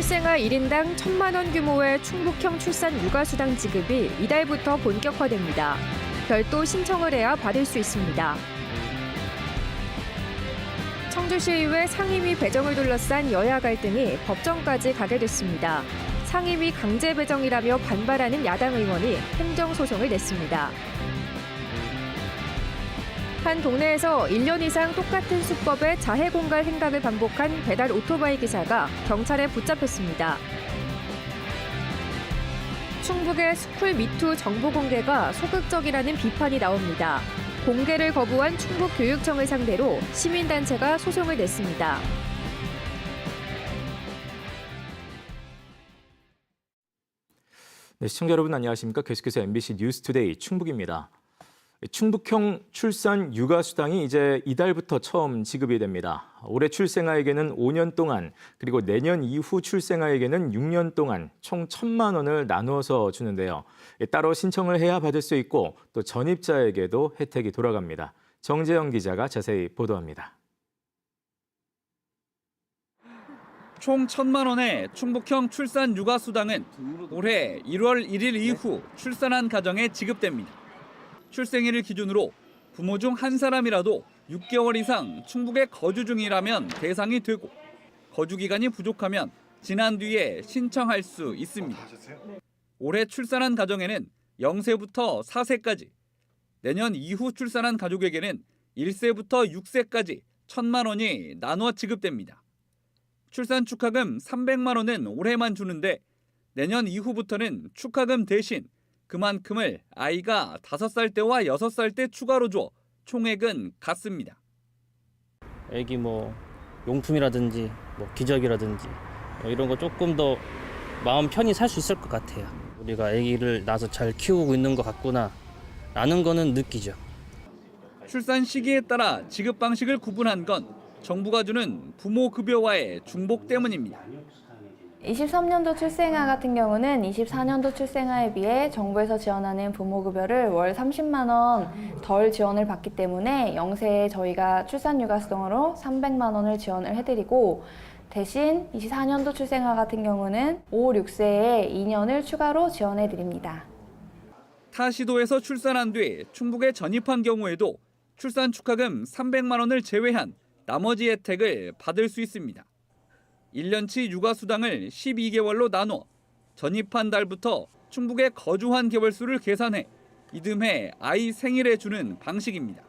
출생아 1인당 1,000만 원 규모의 충북형 출산 육아수당 지급이 이달부터 본격화됩니다. 별도 신청을 해야 받을 수 있습니다. 청주시의회 상임위 배정을 둘러싼 여야 갈등이 법정까지 가게 됐습니다. 상임위 강제 배정이라며 반발하는 야당 의원이 행정소송을 냈습니다. 한 동네에서 1년 이상 똑같은 수법의 자해 공갈 행각을 반복한 배달 오토바이 기사가 경찰에 붙잡혔습니다. 충북의 스쿨 미투 정보 공개가 소극적이라는 비판이 나옵니다. 공개를 거부한 충북교육청을 상대로 시민단체가 소송을 냈습니다. 네, 시청자 여러분 안녕하십니까? 계속해서 MBC 뉴스투데이 충북입니다. 충북형 출산 육아수당이 이제 이달부터 처음 지급이 됩니다. 올해 출생아에게는 5년 동안, 그리고 내년 이후 출생아에게는 6년 동안 총 1,000만 원을 나누어서 주는데요. 따로 신청을 해야 받을 수 있고 또 전입자에게도 혜택이 돌아갑니다. 정재영 기자가 자세히 보도합니다. 총 1,000만 원의 충북형 출산 육아수당은 올해 1월 1일 이후 출산한 가정에 지급됩니다. 출생일을 기준으로 부모 중 한 사람이라도 6개월 이상 충북에 거주 중이라면 대상이 되고 거주 기간이 부족하면 지난 뒤에 신청할 수 있습니다. 올해 출산한 가정에는 0세부터 4세까지, 내년 이후 출산한 가족에게는 1세부터 6세까지 1,000만 원이 나누어 지급됩니다. 출산 축하금 300만 원은 올해만 주는데 내년 이후부터는 축하금 대신 그만큼을 아이가 5살 때와 6살 때 추가로 줘 총액은 같습니다. 애기 용품이라든지 기저귀라든지 이런 거 조금 더 마음 편히 살 수 있을 것 같아요. 우리가 애기를 낳아서 잘 키우고 있는 것 같구나 라는 거는 느끼죠. 출산 시기에 따라 지급 방식을 구분한 건 정부가 주는 부모 급여와의 중복 때문입니다. 23년도 출생아 같은 경우는 24년도 출생아에 비해 정부에서 지원하는 부모급여를 월 30만 원 덜 지원을 받기 때문에 0세에 저희가 출산육아수당으로 300만 원을 지원을 해드리고 대신 24년도 출생아 같은 경우는 5, 6세에 2년을 추가로 지원해드립니다. 타 시도에서 출산한 뒤 충북에 전입한 경우에도 출산 축하금 300만 원을 제외한 나머지 혜택을 받을 수 있습니다. 1년치 육아수당을 12개월로 나눠 전입한 달부터 충북에 거주한 개월수를 계산해 이듬해 아이 생일에 주는 방식입니다.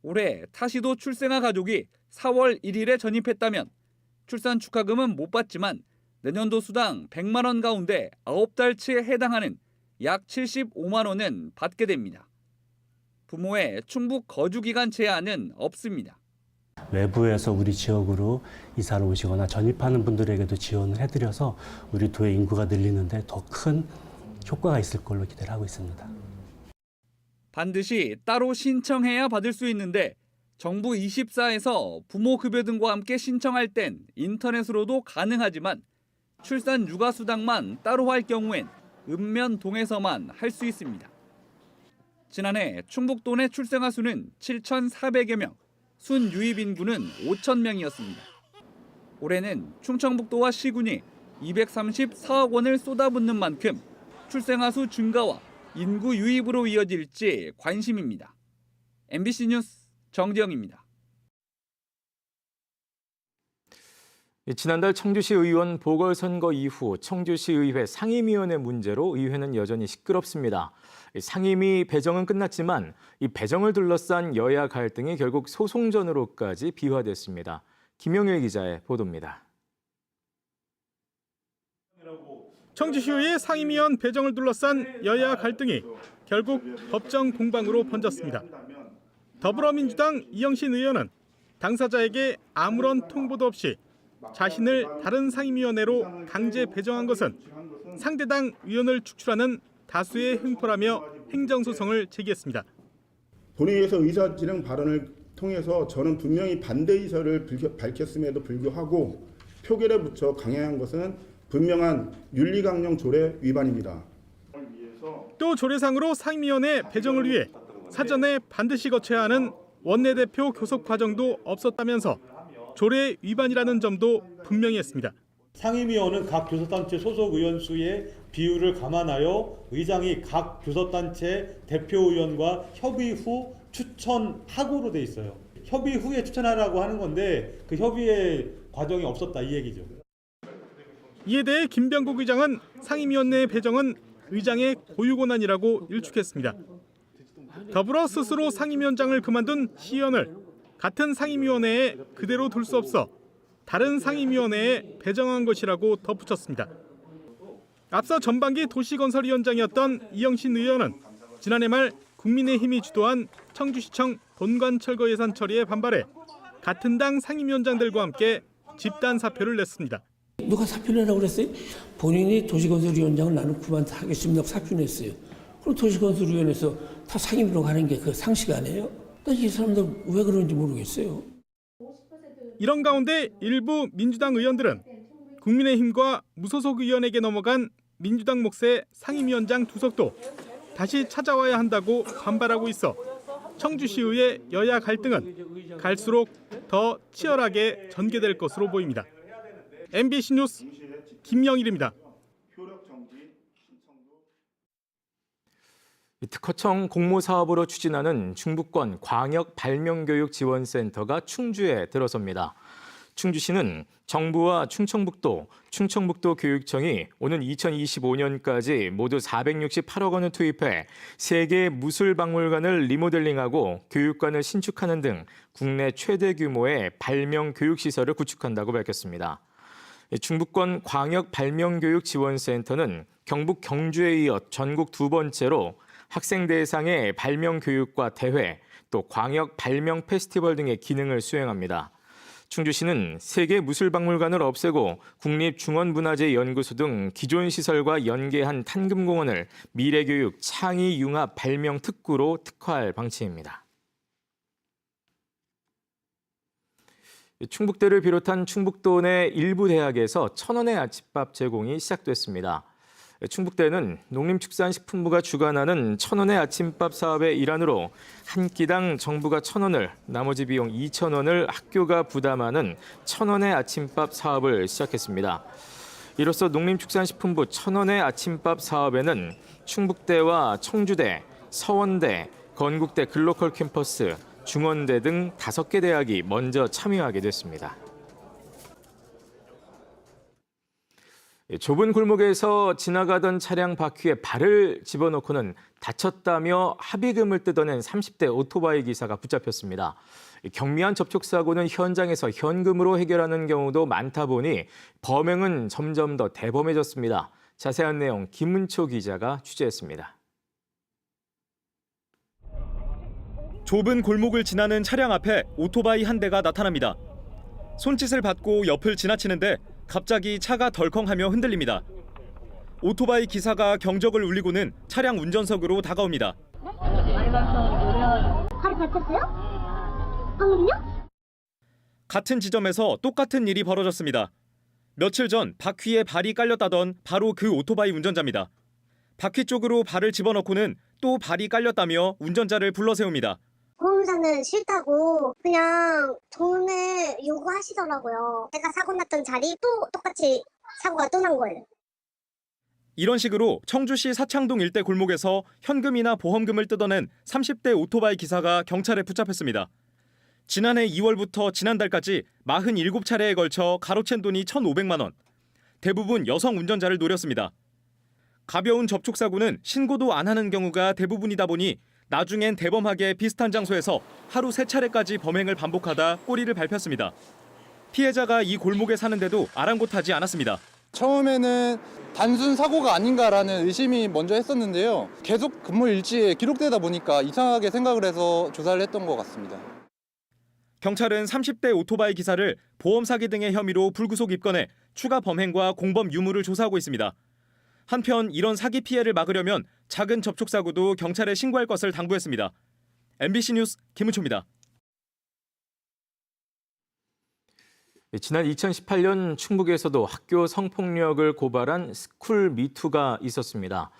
올해 타시도 출생아 가족이 4월 1일에 전입했다면 출산 축하금은 못 받지만 내년도 수당 100만 원 가운데 9달치에 해당하는 약 75만 원은 받게 됩니다. 부모의 충북 거주기간 제한은 없습니다. 외부에서 우리 지역으로 이사를 오시거나 전입하는 분들에게도 지원을 해드려서 우리 도의 인구가 늘리는데 더 큰 효과가 있을 걸로 기대를 하고 있습니다. 반드시 따로 신청해야 받을 수 있는데 정부 24에서 부모 급여 등과 함께 신청할 땐 인터넷으로도 가능하지만 출산 육아수당만 따로 할 경우엔 읍면동에서만 할 수 있습니다. 지난해 충북도 내 출생아 수는 7,400여 명, 순유입 인구는 5천 명이었습니다. 올해는 충청북도와 시군이 234억 원을 쏟아붓는 만큼 출생아 수 증가와 인구 유입으로 이어질지 관심입니다. MBC 뉴스 정재영입니다. 지난달 청주시 의원 보궐선거 이후 청주시의회 상임위원회 문제로 의회는 여전히 시끄럽습니다. 상임위 배정은 끝났지만 이 배정을 둘러싼 여야 갈등이 결국 소송전으로까지 비화됐습니다. 김영일 기자의 보도입니다. 청주시의회 상임위원 배정을 둘러싼 여야 갈등이 결국 법정 공방으로 번졌습니다. 더불어민주당 이영신 의원은 당사자에게 아무런 통보도 없이 자신을 다른 상임위원회로 강제 배정한 것은 상대당 위원을 축출하는 다수의 횡포라며 행정소송을 제기했습니다. 본회의에서 의사진행 발언을 통해서 저는 분명히 반대 의사를 밝혔음에도 불구하고 표결에 붙여 강행한 것은 분명한 윤리강령 조례 위반입니다. 또 조례상으로 상임위원회 배정을 위해 사전에 반드시 거쳐야 하는 원내대표 교섭 과정도 없었다면서 조례 위반이라는 점도 분명히 했습니다. 상임위원은 각 교섭단체 소속 의원 수의 비율을 감안하여 의장이 각 교섭단체 대표의원과 협의 후 추천하고로 돼 있어요. 협의 후에 추천하라고 하는 건데 그 협의의 과정이 없었다 이 얘기죠. 이에 대해 김병국 의장은 상임위원회 배정은 의장의 고유 권한이라고 일축했습니다. 더불어 스스로 상임위원장을 그만둔 시의원을 같은 상임위원회에 그대로 둘 수 없어 다른 상임위원회에 배정한 것이라고 덧붙였습니다. 앞서 전반기 도시건설위원장이었던 이영신 의원은 지난해 말 국민의힘이 주도한 청주시청 본관 철거 예산 처리에 반발해 같은 당 상임위원장들과 함께 집단 사표를 냈습니다. 누가 사표 내라고 그랬어요? 본인이 도시건설위원장을 나는 그만하겠습니다. 사표 냈어요. 그럼 도시건설위원회에서 다 상임위로 가는 게 그 상식 아니에요? 이 사람들 왜 그런지 모르겠어요. 이런 가운데 일부 민주당 의원들은 국민의힘과 무소속 의원에게 넘어간 민주당 몫의 상임위원장 두석도 다시 찾아와야 한다고 반발하고 있어 청주시의회 여야 갈등은 갈수록 더 치열하게 전개될 것으로 보입니다. MBC 뉴스 김영일입니다. 특허청 공모사업으로 추진하는 충북권 광역발명교육지원센터가 충주에 들어섭니다. 충주시는 정부와 충청북도 교육청이 오는 2025년까지 모두 468억 원을 투입해 3개의 무술박물관을 리모델링하고 교육관을 신축하는 등 국내 최대 규모의 발명교육시설을 구축한다고 밝혔습니다. 충북권 광역발명교육지원센터는 경북 경주에 이어 전국 2번째로 학생 대상의 발명교육과 대회, 또 광역 발명 페스티벌 등의 기능을 수행합니다. 충주시는 3개 무술박물관을 없애고 국립중원문화재연구소 등 기존 시설과 연계한 탄금공원을 미래교육 창의융합 발명 특구로 특화할 방침입니다. 충북대를 비롯한 충북도 내 일부 대학에서 1,000원의 아침밥 제공이 시작됐습니다. 충북대는 농림축산식품부가 주관하는 1,000원의 아침밥 사업의 일환으로 한 끼당 정부가 1,000원을, 나머지 비용 2,000원을 학교가 부담하는 1,000원의 아침밥 사업을 시작했습니다. 이로써 농림축산식품부 1,000원의 아침밥 사업에는 충북대와 청주대, 서원대, 건국대 글로컬 캠퍼스, 중원대 등 5개 대학이 먼저 참여하게 됐습니다. 좁은 골목에서 지나가던 차량 바퀴에 발을 집어넣고는 다쳤다며 합의금을 뜯어낸 30대 오토바이 기사가 붙잡혔습니다. 경미한 접촉사고는 현장에서 현금으로 해결하는 경우도 많다 보니 범행은 점점 더 대범해졌습니다. 자세한 내용 김문초 기자가 취재했습니다. 좁은 골목을 지나는 차량 앞에 오토바이 한 대가 나타납니다. 손짓을 받고 옆을 지나치는데 갑자기 차가 덜컹하며 흔들립니다. 오토바이 기사가 경적을 울리고는 차량 운전석으로 다가옵니다. 발이 다쳤어요? 방금요? 같은 지점에서 똑같은 일이 벌어졌습니다. 며칠 전 바퀴에 발이 깔렸다던 바로 그 오토바이 운전자입니다. 바퀴 쪽으로 발을 집어넣고는 또 발이 깔렸다며 운전자를 불러세웁니다. 보험사는 싫다고 그냥 돈을 요구하시더라고요. 제가 사고 났던 자리 또 똑같이 사고가 또 난 거예요. 이런 식으로 청주시 사창동 일대 골목에서 현금이나 보험금을 뜯어낸 30대 오토바이 기사가 경찰에 붙잡혔습니다. 지난해 2월부터 지난달까지 47차례에 걸쳐 가로챈 돈이 1,500만 원. 대부분 여성 운전자를 노렸습니다. 가벼운 접촉사고는 신고도 안 하는 경우가 대부분이다 보니 나중엔 대범하게 비슷한 장소에서 하루 3차례까지 범행을 반복하다 꼬리를 밟혔습니다. 피해자가 이 골목에 사는데도 아랑곳하지 않았습니다. 처음에는 단순 사고가 아닌가라는 의심이 먼저 했었는데요. 계속 근무 일지에 기록되다 보니까 이상하게 생각을 해서 조사를 했던 것 같습니다. 경찰은 30대 오토바이 기사를 보험 사기 등의 혐의로 불구속 입건해 추가 범행과 공범 유무를 조사하고 있습니다. 한편 이런 사기 피해를 막으려면 작은 접촉사고도 경찰에 신고할 것을 당부했습니다. MBC 뉴스 김은초입니다. 지난 2018년 충북에서도 학교 성폭력을 고발한 스쿨 미투가 있었습니다.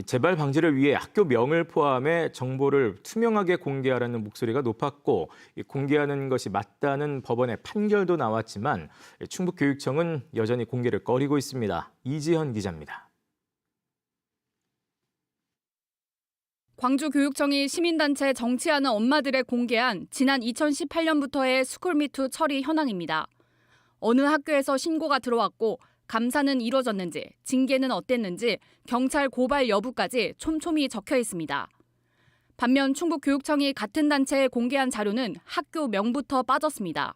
재발 방지를 위해 학교명을 포함해 정보를 투명하게 공개하라는 목소리가 높았고 공개하는 것이 맞다는 법원의 판결도 나왔지만 충북교육청은 여전히 공개를 꺼리고 있습니다. 이지현 기자입니다. 광주교육청이 시민단체 정치하는 엄마들에 공개한 지난 2018년부터의 스쿨미투 처리 현황입니다. 어느 학교에서 신고가 들어왔고 감사는 이뤄졌는지, 징계는 어땠는지, 경찰 고발 여부까지 촘촘히 적혀 있습니다. 반면 충북교육청이 같은 단체에 공개한 자료는 학교명부터 빠졌습니다.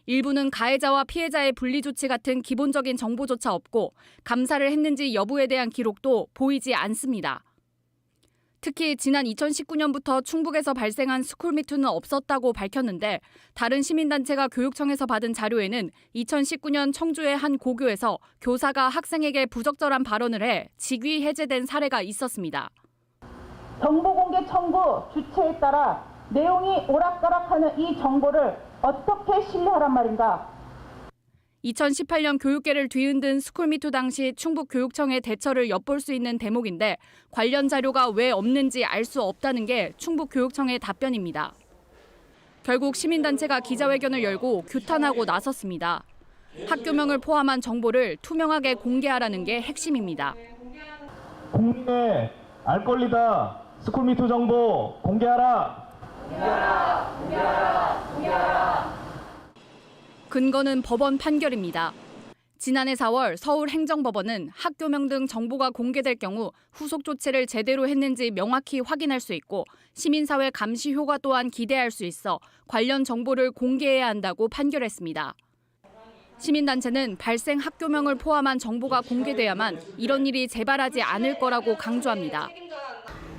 일부는 가해자와 피해자의 분리조치 같은 기본적인 정보조차 없고 감사를 했는지 여부에 대한 기록도 보이지 않습니다. 특히 지난 2019년부터 충북에서 발생한 스쿨미투는 없었다고 밝혔는데 다른 시민단체가 교육청에서 받은 자료에는 2019년 청주의 한 고교에서 교사가 학생에게 부적절한 발언을 해 직위 해제된 사례가 있었습니다. 정보공개 청구 주체에 따라 내용이 오락가락하는 이 정보를 어떻게 신뢰하란 말인가? 2018년 교육계를 뒤흔든 스쿨미투 당시 충북교육청의 대처를 엿볼 수 있는 대목인데 관련 자료가 왜 없는지 알 수 없다는 게 충북교육청의 답변입니다. 결국 시민단체가 기자회견을 열고 규탄하고 나섰습니다. 학교명을 포함한 정보를 투명하게 공개하라는 게 핵심입니다. 국민의 알 권리다. 스쿨미투 정보 공개하라. 공개하라. 공개하라. 공개하라. 근거는 법원 판결입니다. 지난해 4월 서울행정법원은 학교명 등 정보가 공개될 경우 후속 조치를 제대로 했는지 명확히 확인할 수 있고 시민사회 감시 효과 또한 기대할 수 있어 관련 정보를 공개해야 한다고 판결했습니다. 시민단체는 발생 학교명을 포함한 정보가 공개돼야만 이런 일이 재발하지 않을 거라고 강조합니다.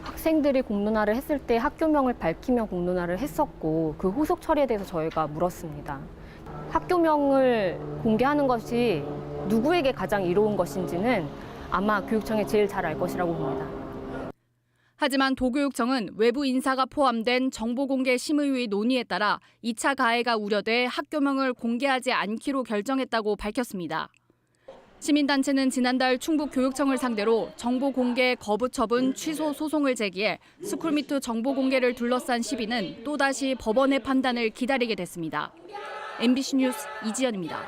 학생들이 공론화를 했을 때 학교명을 밝히며 공론화를 했었고 그 후속 처리에 대해서 저희가 물었습니다. 학교명을 공개하는 것이 누구에게 가장 이로운 것인지는 아마 교육청이 제일 잘 알 것이라고 봅니다. 하지만 도교육청은 외부 인사가 포함된 정보공개 심의위 논의에 따라 2차 가해가 우려돼 학교명을 공개하지 않기로 결정했다고 밝혔습니다. 시민단체는 지난달 충북교육청을 상대로 정보공개 거부 처분 취소 소송을 제기해 스쿨미투 정보공개를 둘러싼 시비는 또다시 법원의 판단을 기다리게 됐습니다. MBC 뉴스 이지연입니다.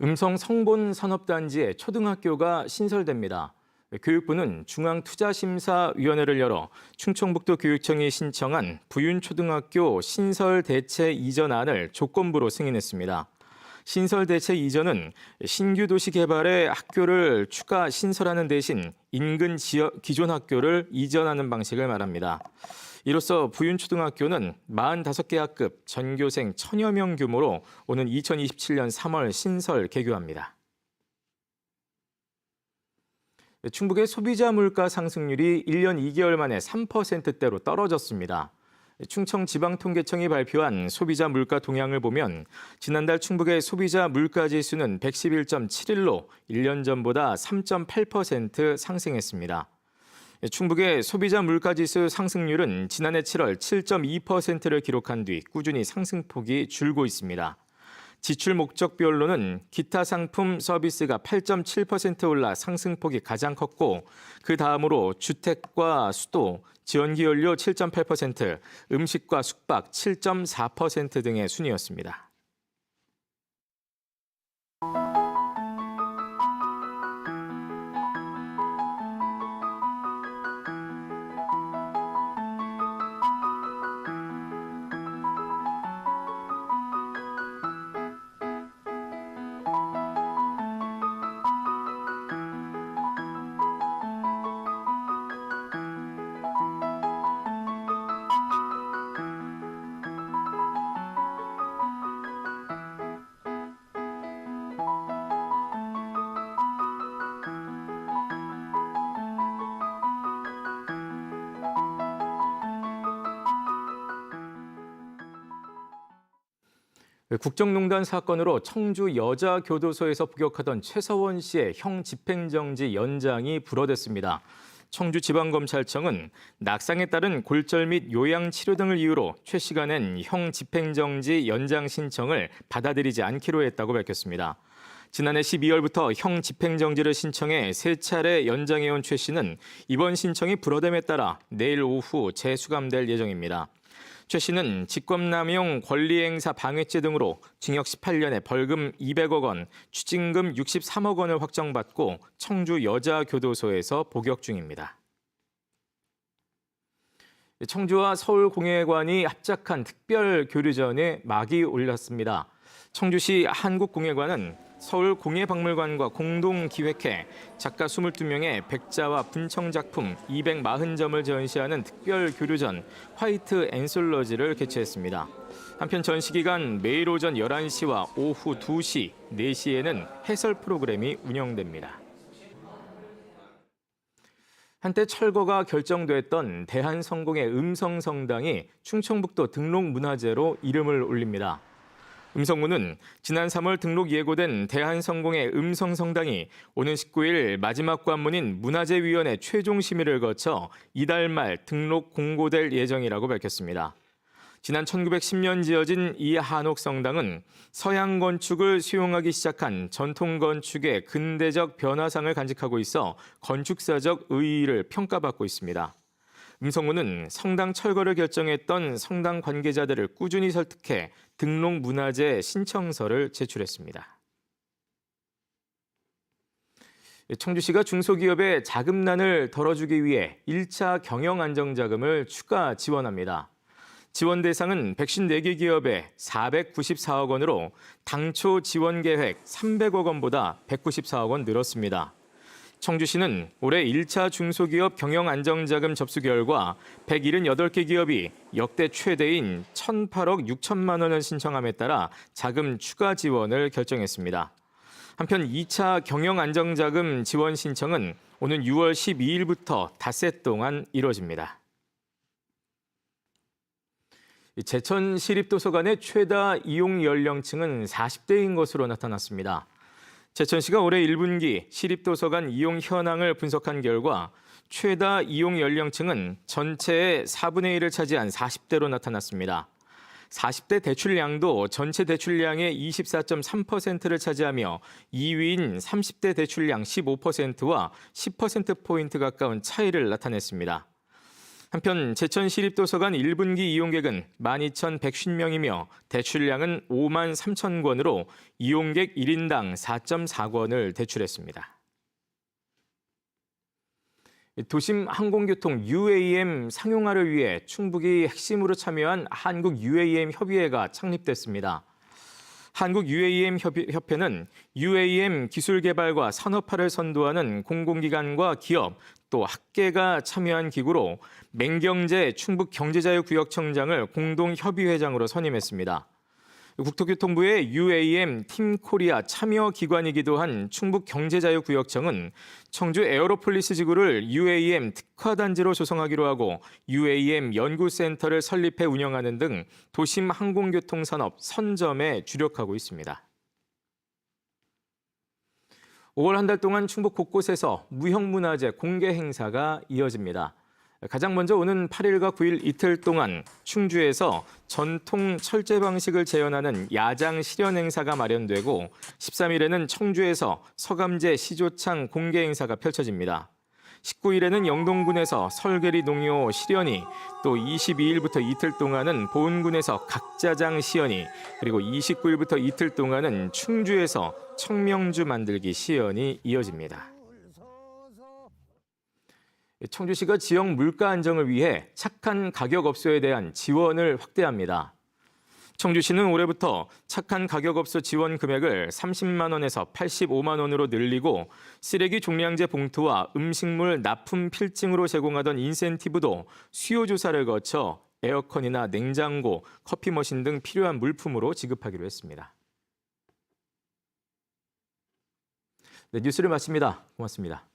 음성 성본 산업단지에 초등학교가 신설됩니다. 교육부는 중앙투자심사위원회를 열어 충청북도 교육청이 신청한 부윤초등학교 신설 대체 이전안을 조건부로 승인했습니다. 신설 대체 이전은 신규 도시 개발에 학교를 추가 신설하는 대신 인근 지역 기존 학교를 이전하는 방식을 말합니다. 이로써 부윤초등학교는 45개 학급 전교생 1000여 명 규모로 오는 2027년 3월 신설 개교합니다. 충북의 소비자 물가 상승률이 1년 2개월 만에 3%대로 떨어졌습니다. 충청지방통계청이 발표한 소비자 물가 동향을 보면 지난달 충북의 소비자 물가 지수는 111.71로 1년 전보다 3.8% 상승했습니다. 충북의 소비자 물가지수 상승률은 지난해 7월 7.2%를 기록한 뒤 꾸준히 상승폭이 줄고 있습니다. 지출 목적별로는 기타 상품 서비스가 8.7% 올라 상승폭이 가장 컸고 그 다음으로 주택과 수도, 지원기연료 7.8%, 음식과 숙박 7.4% 등의 순이었습니다. 국정농단 사건으로 청주 여자교도소에서 복역하던 최서원 씨의 형 집행정지 연장이 불어댔습니다. 청주지방검찰청은 낙상에 따른 골절 및 요양 치료 등을 이유로 최 씨가 낸 형 집행정지 연장 신청을 받아들이지 않기로 했다고 밝혔습니다. 지난해 12월부터 형 집행정지를 신청해 3차례 연장해온 최 씨는 이번 신청이 불어됨에 따라 내일 오후 재수감될 예정입니다. 최 씨는 직권남용 권리행사 방해죄 등으로 징역 18년에 벌금 200억 원, 추징금 63억 원을 확정받고 청주 여자교도소에서 복역 중입니다. 청주와 서울공예관이 합작한 특별교류전에 막이 올랐습니다. 청주시 한국공예관은 서울공예박물관과 공동 기획해 작가 22명의 백자와 분청 작품 240점을 전시하는 특별 교류전 화이트 앤솔러지를 개최했습니다. 한편 전시 기간 매일 오전 11시와 오후 2시, 4시에는 해설 프로그램이 운영됩니다. 한때 철거가 결정됐던 대한성공의 음성성당이 충청북도 등록문화재로 이름을 올립니다. 음성문은 지난 3월 등록 예고된 대한성공의 음성성당이 오는 19일 마지막 관문인 문화재위원회 최종 심의를 거쳐 이달 말 등록 공고될 예정이라고 밝혔습니다. 지난 1910년 지어진 이 한옥성당은 서양 건축을 수용하기 시작한 전통 건축의 근대적 변화상을 간직하고 있어 건축사적 의의를 평가받고 있습니다. 음성문은 성당 철거를 결정했던 성당 관계자들을 꾸준히 설득해 등록문화재 신청서를 제출했습니다. 청주시가 중소기업의 자금난을 덜어주기 위해 1차 경영안정자금을 추가 지원합니다. 지원 대상은 154개 기업에 494억 원으로 당초 지원 계획 300억 원보다 194억 원 늘었습니다. 청주시는 올해 1차 중소기업 경영안정자금 접수 결과 178개 기업이 역대 최대인 1,008억 6천만 원을 신청함에 따라 자금 추가 지원을 결정했습니다. 한편 2차 경영안정자금 지원 신청은 오는 6월 12일부터 닷새 동안 이뤄집니다. 제천시립도서관의 최다 이용 연령층은 40대인 것으로 나타났습니다. 제천시가 올해 1분기 시립도서관 이용 현황을 분석한 결과 최다 이용 연령층은 전체의 4분의 1을 차지한 40대로 나타났습니다. 40대 대출량도 전체 대출량의 24.3%를 차지하며 2위인 30대 대출량 15%와 10%포인트 가까운 차이를 나타냈습니다. 한편 제천시립도서관 1분기 이용객은 12,150명이며 대출량은 5만 3천 권으로 이용객 1인당 4.4권을 대출했습니다. 도심 항공교통 UAM 상용화를 위해 충북이 핵심으로 참여한 한국 UAM 협의회가 창립됐습니다. 한국 UAM 협회는 UAM 기술 개발과 산업화를 선도하는 공공기관과 기업, 또 학계가 참여한 기구로 맹경제 충북경제자유구역청장을 공동협의회장으로 선임했습니다. 국토교통부의 UAM 팀코리아 참여기관이기도 한 충북경제자유구역청은 청주 에어로폴리스 지구를 UAM 특화단지로 조성하기로 하고 UAM 연구센터를 설립해 운영하는 등 도심 항공교통산업 선점에 주력하고 있습니다. 5월 한 달 동안 충북 곳곳에서 무형문화재 공개 행사가 이어집니다. 가장 먼저 오는 8일과 9일 이틀 동안 충주에서 전통 철제 방식을 재현하는 야장 실현 행사가 마련되고 13일에는 청주에서 서감제 시조창 공개 행사가 펼쳐집니다. 19일에는 영동군에서 설계리 농요 실현이, 또 22일부터 이틀 동안은 보은군에서 각자장 시연이, 그리고 29일부터 이틀 동안은 충주에서 청명주 만들기 시연이 이어집니다. 청주시가 지역 물가 안정을 위해 착한 가격 업소에 대한 지원을 확대합니다. 청주시는 올해부터 착한 가격업소 지원 금액을 30만 원에서 85만 원으로 늘리고 쓰레기 종량제 봉투와 음식물 납품 필증으로 제공하던 인센티브도 수요 조사를 거쳐 에어컨이나 냉장고, 커피 머신 등 필요한 물품으로 지급하기로 했습니다. 네, 뉴스를 마칩니다. 고맙습니다.